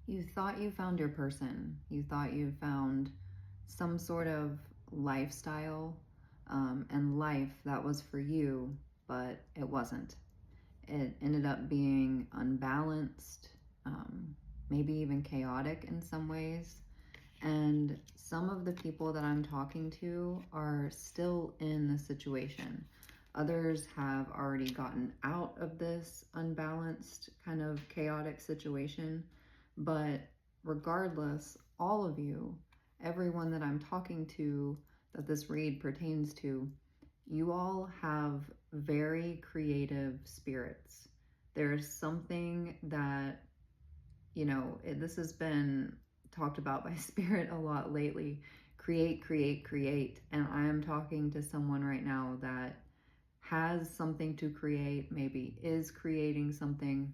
You thought you found your person. You thought you found some sort of lifestyle and life that was for you, but it wasn't. It ended up being unbalanced, maybe even chaotic in some ways. And some of the people that I'm talking to are still in the situation. Others have already gotten out of this unbalanced, kind of chaotic situation. But regardless, all of you, everyone that I'm talking to that this read pertains to, you all have very creative spirits. There's something that, this has been talked about by Spirit a lot lately. Create, create, create. And I am talking to someone right now that has something to create, maybe is creating something.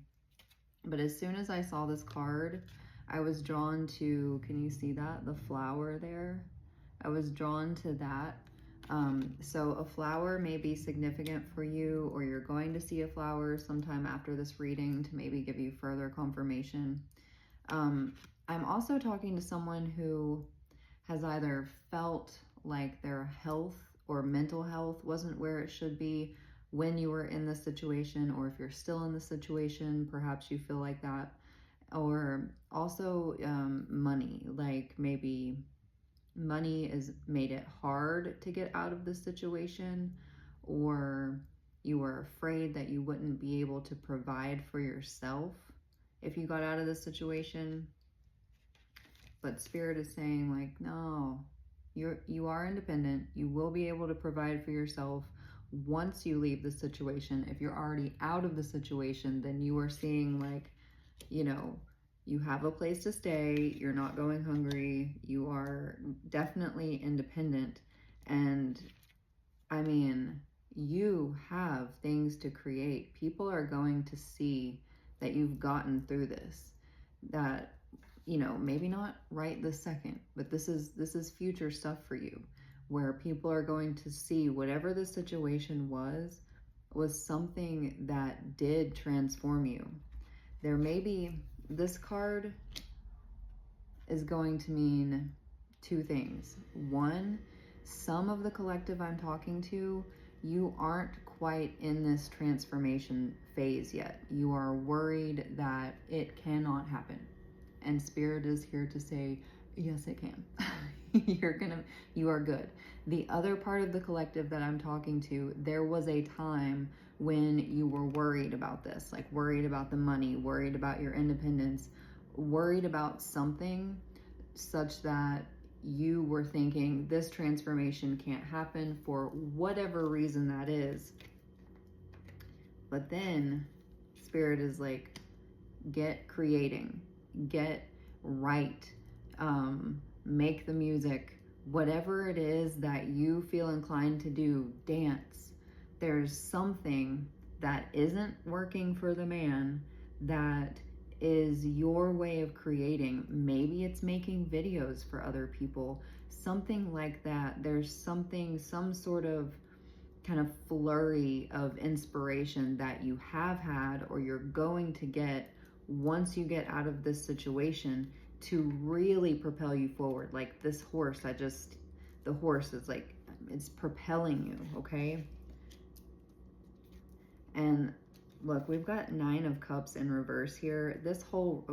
But as soon as I saw this card, I was drawn to, can you see that? The flower there? I was drawn to that. So a flower may be significant for you, or you're going to see a flower sometime after this reading to maybe give you further confirmation. I'm also talking to someone who has either felt like their health or mental health wasn't where it should be when you were in this situation, or if you're still in the situation, perhaps you feel like that. Or also money, like maybe money has made it hard to get out of this situation, or you were afraid that you wouldn't be able to provide for yourself if you got out of this situation. But Spirit is saying, like, no, you are independent. You will be able to provide for yourself once you leave the situation. If you're already out of the situation, then you are seeing, like, you have a place to stay. You're not going hungry. You are definitely independent. And I mean, you have things to create. People are going to see that you've gotten through this. That, maybe not right this second, but this is future stuff for you, where people are going to see whatever the situation was something that did transform you. There may be, this card is going to mean two things. One, some of the collective I'm talking to, you aren't quite in this transformation phase yet. You are worried that it cannot happen. And Spirit is here to say, yes, it can. You are good. The other part of the collective that I'm talking to, there was a time when you were worried about this, like worried about the money, worried about your independence, worried about something such that you were thinking this transformation can't happen for whatever reason that is. But then Spirit is like, get creating, get right, make the music, whatever it is that you feel inclined to do, dance. There's something that isn't working for the man that is your way of creating. Maybe it's making videos for other people, something like that. There's something, some sort of kind of flurry of inspiration that you have had or you're going to get once you get out of this situation to really propel you forward. Like this horse, the horse is like, it's propelling you, okay? And look, we've got 9 of Cups in reverse here. This whole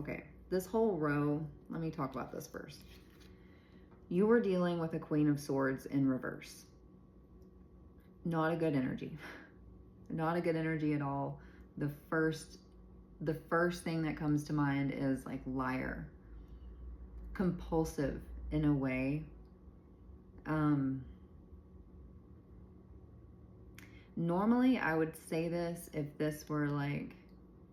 row, let me talk about this first. You were dealing with a Queen of Swords in reverse. Not a good energy. Not a good energy at all. The first thing that comes to mind is like liar. Compulsive in a way. Normally I would say this if this were like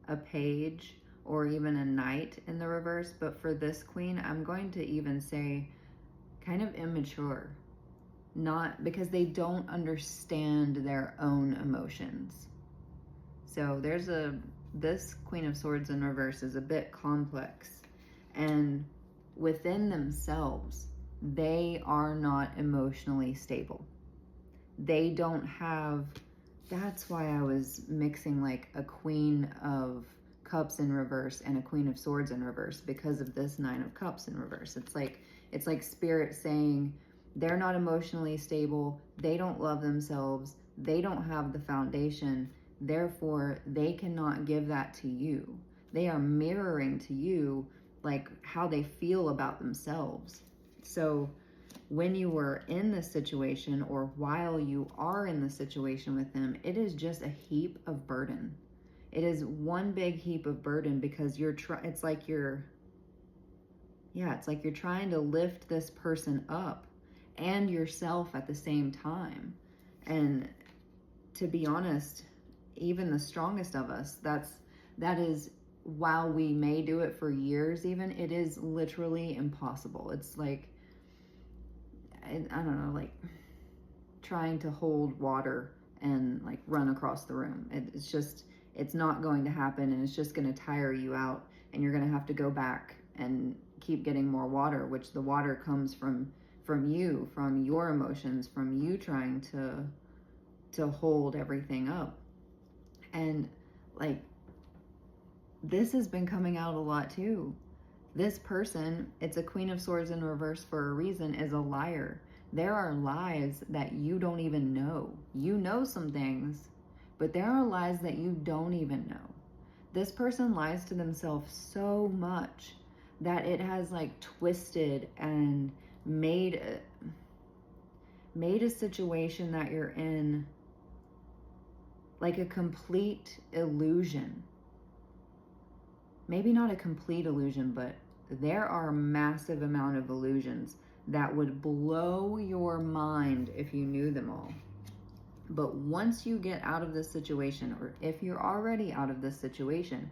a page or even a knight in the reverse, but for this queen, I'm going to even say kind of immature. Not because they don't understand their own emotions. So this Queen of Swords in reverse is a bit complex, and within themselves, they are not emotionally stable. They don't have, that's why I was mixing like a Queen of Cups in reverse and a Queen of Swords in reverse because of this Nine of Cups in reverse. It's like Spirit saying they're not emotionally stable, they don't love themselves, they don't have the foundation, therefore they cannot give that to you. They are mirroring to you like how they feel about themselves. So when you were in this situation, or while you are in the situation with them, it is just a heap of burden. It is one big heap of burden because it's like you're trying to lift this person up and yourself at the same time. And to be honest, even the strongest of us, that is, while we may do it for years even, it is literally impossible. It's like, I don't know, like trying to hold water and like run across the room. It's not going to happen, and it's just going to tire you out, and you're going to have to go back and keep getting more water, which the water comes from you, from your emotions, from you trying to hold everything up. And like, this has been coming out a lot too. This person, it's a Queen of Swords in reverse for a reason, is a liar. There are lies that you don't even know. You know some things, but there are lies that you don't even know. This person lies to themselves so much that it has like twisted and made a situation that you're in like a complete illusion. Maybe not a complete illusion, but there are a massive amount of illusions that would blow your mind if you knew them all. But once you get out of this situation, or if you're already out of this situation,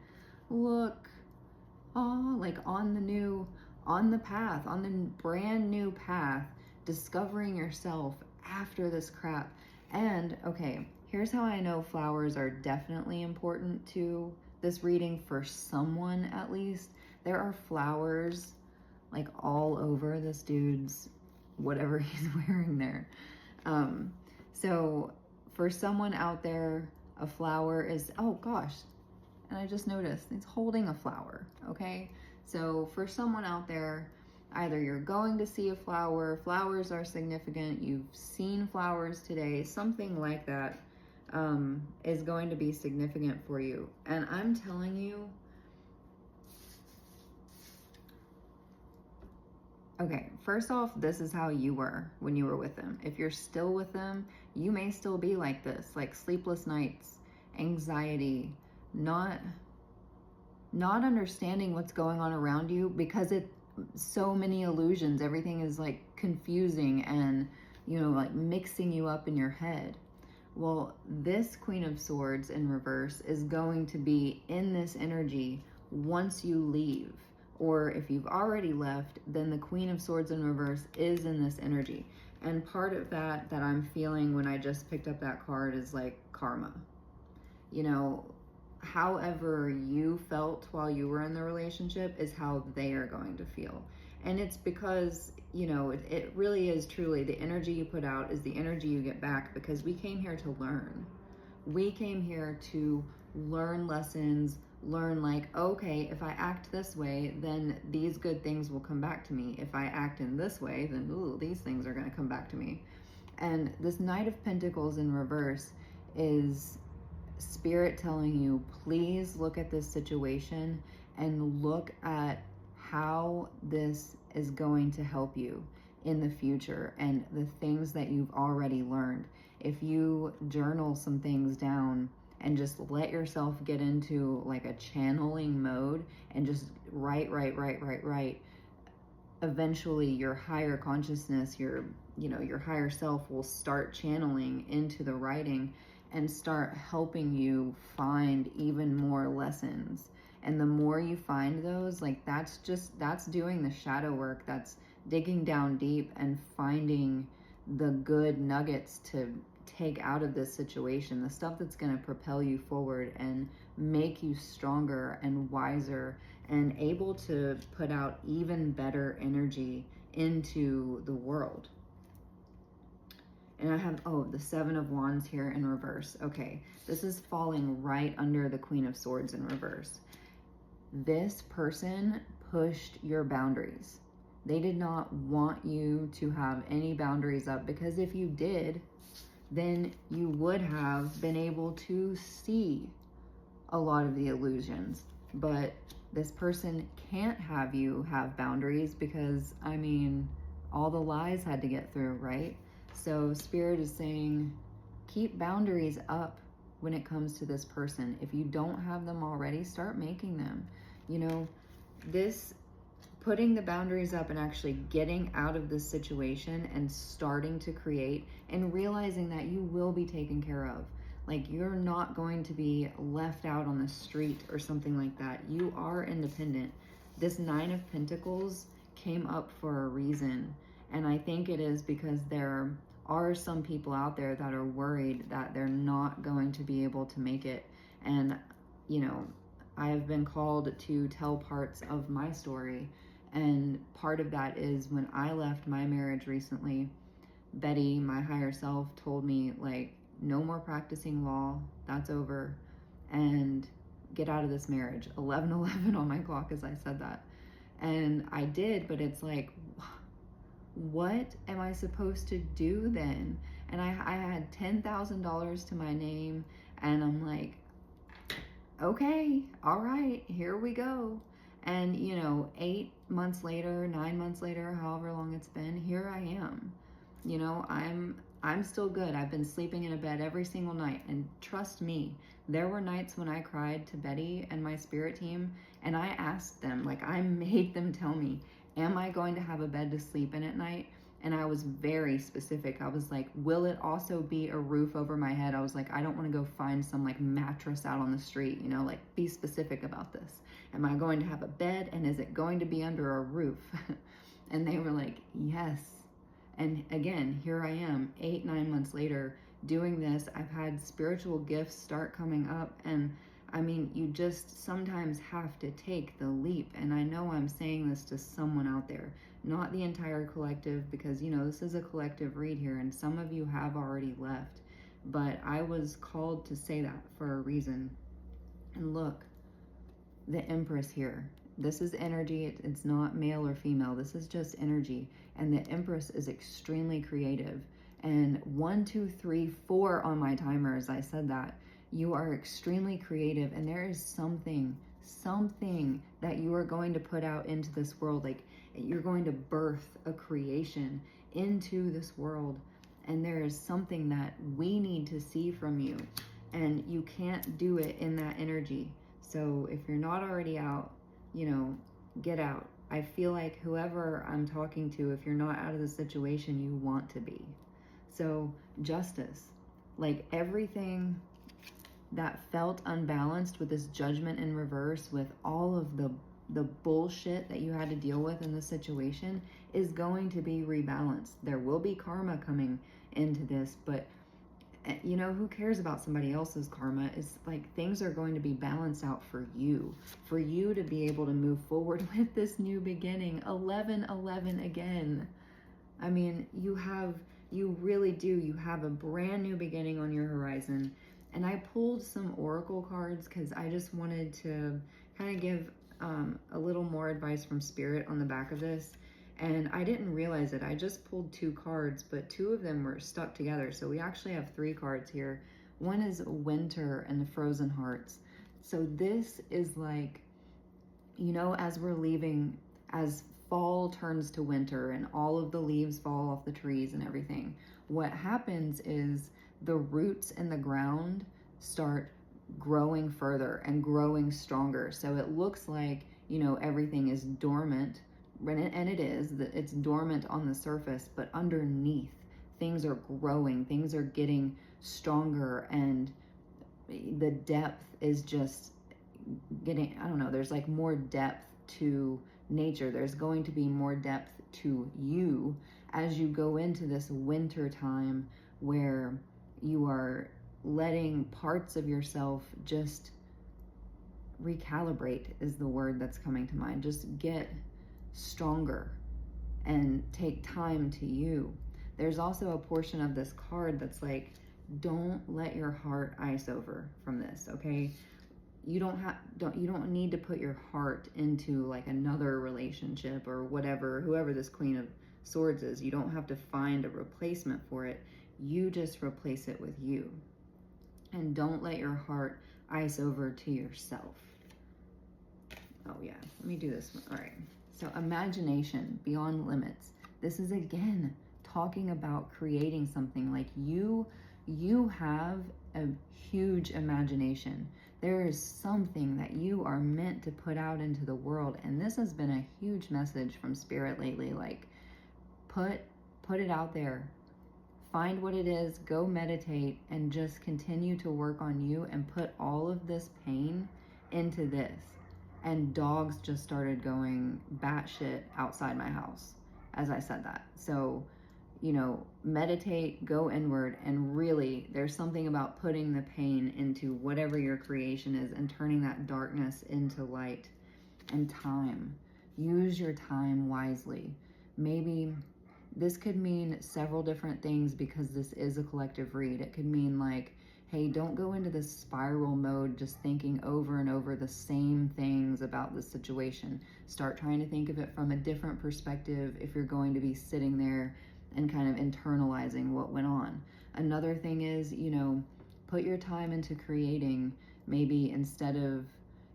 look, like on the path, on the brand new path, discovering yourself after this crap. And okay, here's how I know flowers are definitely important to this reading for someone at least. There are flowers like all over this dude's whatever he's wearing there. So for someone out there, a flower is, oh gosh, and I just noticed he's holding a flower, okay? So for someone out there, either you're going to see a flower, flowers are significant, you've seen flowers today, something like that is going to be significant for you. And I'm telling you, okay, first off, this is how you were when you were with them. If you're still with them, you may still be like this, like sleepless nights, anxiety, not understanding what's going on around you because it so many illusions. Everything is like confusing and, like mixing you up in your head. Well, this Queen of Swords in reverse is going to be in this energy once you leave. Or if you've already left, then the Queen of Swords in reverse is in this energy. And part of that I'm feeling when I just picked up that card is like karma. However you felt while you were in the relationship is how they are going to feel. And it's because, it really is truly the energy you put out is the energy you get back, because we came here to learn. We came here to learn lessons, learn like, okay, if I act this way, then these good things will come back to me. If I act in this way, then these things are going to come back to me. And this Knight of Pentacles in reverse is Spirit telling you, please look at this situation and look at how this is going to help you in the future and the things that you've already learned. If you journal some things down and just let yourself get into like a channeling mode and just write, eventually your higher consciousness, your higher self will start channeling into the writing and start helping you find even more lessons. And the more you find those, like that's doing the shadow work. That's digging down deep and finding the good nuggets to take out of this situation, the stuff that's going to propel you forward and make you stronger and wiser and able to put out even better energy into the world. And I have, the Seven of Wands here in reverse. Okay, this is falling right under the Queen of Swords in reverse. This person pushed your boundaries. They did not want you to have any boundaries up, because if you did, then you would have been able to see a lot of the illusions. But this person can't have you have boundaries because, I mean, all the lies had to get through, right? So Spirit is saying, keep boundaries up when it comes to this person. If you don't have them already, start making them. You know, this putting the boundaries up and actually getting out of this situation and starting to create and realizing that you will be taken care of. Like, you're not going to be left out on the street or something like that. You are independent. This Nine of Pentacles came up for a reason. And I think it is because there are some people out there that are worried that they're not going to be able to make it. And, you know, I have been called to tell parts of my story. And part of that is when I left my marriage recently, Betty, my higher self, told me, like, no more practicing law. That's over. And get out of this marriage. 11:11 on my clock as I said that. And I did, but it's like, what am I supposed to do then? And I had $10,000 to my name, and I'm like, okay, all right, here we go. And, you know, 8 months later, 9 months later, however long it's been, here I am. You know, I'm still good. I've been sleeping in a bed every single night. And trust me, there were nights when I cried to Betty and my spirit team, and I asked them, like, I made them tell me, am I going to have a bed to sleep in at night? And I was very specific. I was like, will it also be a roof over my head? I was like, I don't want to go find some like mattress out on the street, you know, like, be specific about this. Am I going to have a bed, and is it going to be under a roof? And they were like, yes. And again, here I am 8, 9 months later doing this. I've had spiritual gifts start coming up, and I mean, you just sometimes have to take the leap. And I know I'm saying this to someone out there, not the entire collective, because, you know, this is a collective read here, and some of you have already left. But I was called to say that for a reason. And look, the Empress here. This is energy. It's not male or female. This is just energy. And the Empress is extremely creative. And 1, 2, 3, 4 on my timer as I said that. You are extremely creative, and there is something that you are going to put out into this world. Like, you're going to birth a creation into this world, and there is something that we need to see from you, and you can't do it in that energy. So if you're not already out, you know, get out. I feel like whoever I'm talking to, if you're not out of the situation, you want to be. So justice, like, everything that felt unbalanced with this Judgment in reverse, with all of the bullshit that you had to deal with in the situation, is going to be rebalanced. There will be karma coming into this, but you know, who cares about somebody else's karma? It's like, things are going to be balanced out for you to be able to move forward with this new beginning. 11:11 again. I mean, you really do. You have a brand new beginning on your horizon. And I pulled some oracle cards because I just wanted to kind of give a little more advice from Spirit on the back of this. And I didn't realize it. I just pulled 2 cards, but 2 of them were stuck together. So we actually have 3 cards here. One is Winter and the Frozen Hearts. So this is like, you know, as we're leaving, as fall turns to winter and all of the leaves fall off the trees and everything, what happens is the roots in the ground start growing further and growing stronger. So it looks like, you know, everything is dormant, and it is, it's dormant on the surface, but underneath things are growing, things are getting stronger, and the depth is just getting, I don't know, there's like more depth to nature. There's going to be more depth to you as you go into this winter time, where you are letting parts of yourself just recalibrate, is the word that's coming to mind. Just get stronger and take time to you. There's also a portion of this card that's like, don't let your heart ice over from this, okay? you don't need to put your heart into like another relationship or whatever, whoever this Queen of Swords is. You don't have to find a replacement for it. You just replace it with you. And don't let your heart ice over to yourself. Oh yeah, let me do this one. All right. So imagination, beyond limits. This is again talking about creating something. Like you have a huge imagination. There is something that you are meant to put out into the world. And this has been a huge message from Spirit lately. Like put it out there. Find what it is, go meditate, and just continue to work on you and put all of this pain into this. And dogs just started going batshit outside my house as I said that. So, you know, meditate, go inward, and really, there's something about putting the pain into whatever your creation is and turning that darkness into light. And time. Use your time wisely. Maybe this could mean several different things because this is a collective read. It could mean like, hey, don't go into this spiral mode just thinking over and over the same things about the situation. Start trying to think of it from a different perspective if you're going to be sitting there and kind of internalizing what went on. Another thing is, you know, put your time into creating. Maybe instead of,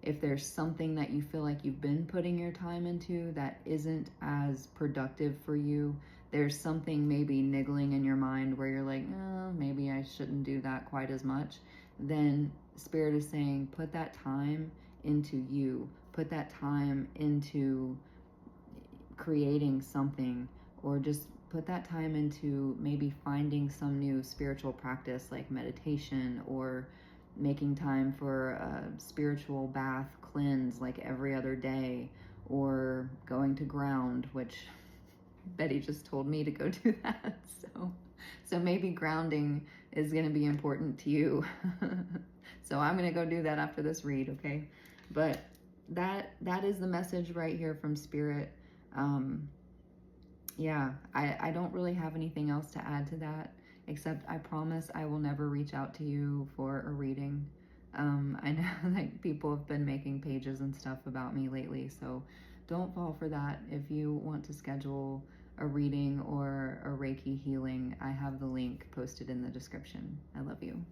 if there's something that you feel like you've been putting your time into that isn't as productive for you, there's something maybe niggling in your mind where you're like, oh, maybe I shouldn't do that quite as much, then Spirit is saying, put that time into you. Put that time into creating something, or just put that time into maybe finding some new spiritual practice like meditation, or making time for a spiritual bath cleanse like every other day, or going to ground, which Betty just told me to go do that. So maybe grounding is going to be important to you. So I'm going to go do that after this read, okay? But that is the message right here from Spirit. Yeah, I don't really have anything else to add to that, except I promise I will never reach out to you for a reading. I know like people have been making pages and stuff about me lately, so don't fall for that. If you want to schedule a reading or a Reiki healing, I have the link posted in the description. I love you.